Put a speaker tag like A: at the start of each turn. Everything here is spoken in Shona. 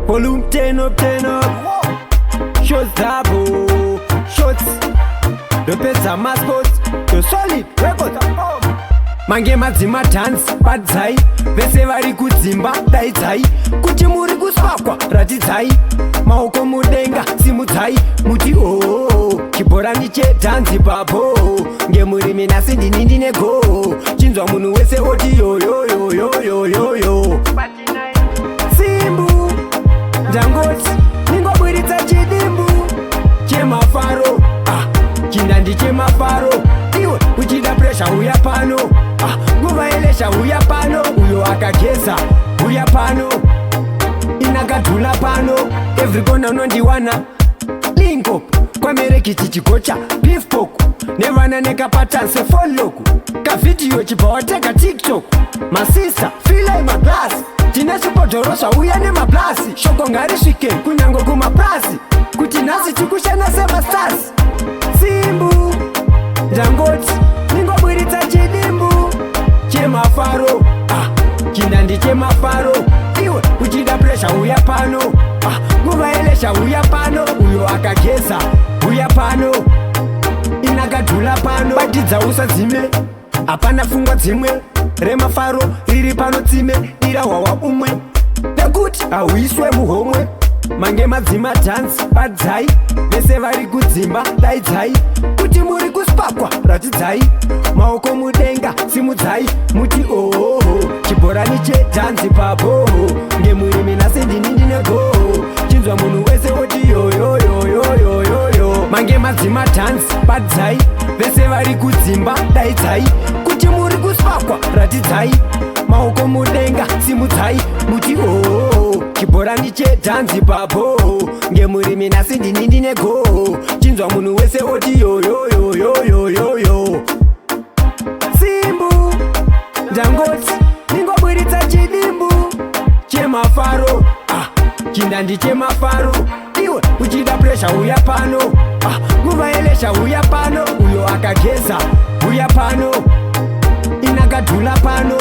A: Volume 10 up, 10 up. Shots double. Shots. The best are mascots. The solid record. Mange madzima dance Batidzai. Vese vari kudzimba daidzai. Kuti muri kuswakwa ratidzai. Maoko mudenga simudzai. Muti oh. Chibhorani cheDhanzi papo. Ngemuri mina sindini ndine go. Chinzwa munhu wese oti yo yo yo yo yo yo yo. Simbu ndangoti ningobwiritsa chidimbu chemafaro. Chinandi chemafaro. Iwe uchida presha uya pano. Nguva yelesha uya pano. Uyo akageza uya pano. Inakadhula pano. Every kona unondiwana. Link up kwamerekiti chikocha beef pork. Nevana nekapatanse foloku. Kavideo chibawateka TikTok. Masisa fila maglass. Tina supodoroswa uya nemaplasi. Shoko ngarisvike kunyango kumaplasi. Kuti nhasi tikushana semastars. Simbu ndangoti ningobwiritsa chidimbu chemafaro. Chinandi chemafaro. Iwe uchida presha uya pano. Nguva yelesha uya pano. Uyo akageza uya pano. Inakadhula pano. Batidzai usadzime. Hapana fungwa dzimwe. Remafaro riri pano tsime. Dira hwawa umwe. Nekuti hauiswe muhomwe. Mange madzima dance Batidzai. Vese vari kudzimba daidzai. Kuti muri kuswakwa ratidzai. Maoko mudenga simudzai. Muti oh. Chibhorani cheDhanzi papo. Ngemuri mina sindini ndine go. Chinzwa munhu wese oti yo yo yo yo yo yo yo. Mange madzima dance Batidzai. Vese vari kudzimba daidzai. Kuti muri kuswakwa ratidzai. Maoko mudenga simudzai. Muti oh. Chibhorani cheDhanzi papo. Ngemuri mina sindini ndine go. Chinzwa munhu wese oti yo yo yo yo yo yo yo. Simbu ndangoti ningobwiritsa chidimbu chemafaro. Chinandi chemafaro. Iwe uchida presha uya pano. Nguva yelesha uya pano. Uyo akageza uya pano. Inakadhula pano.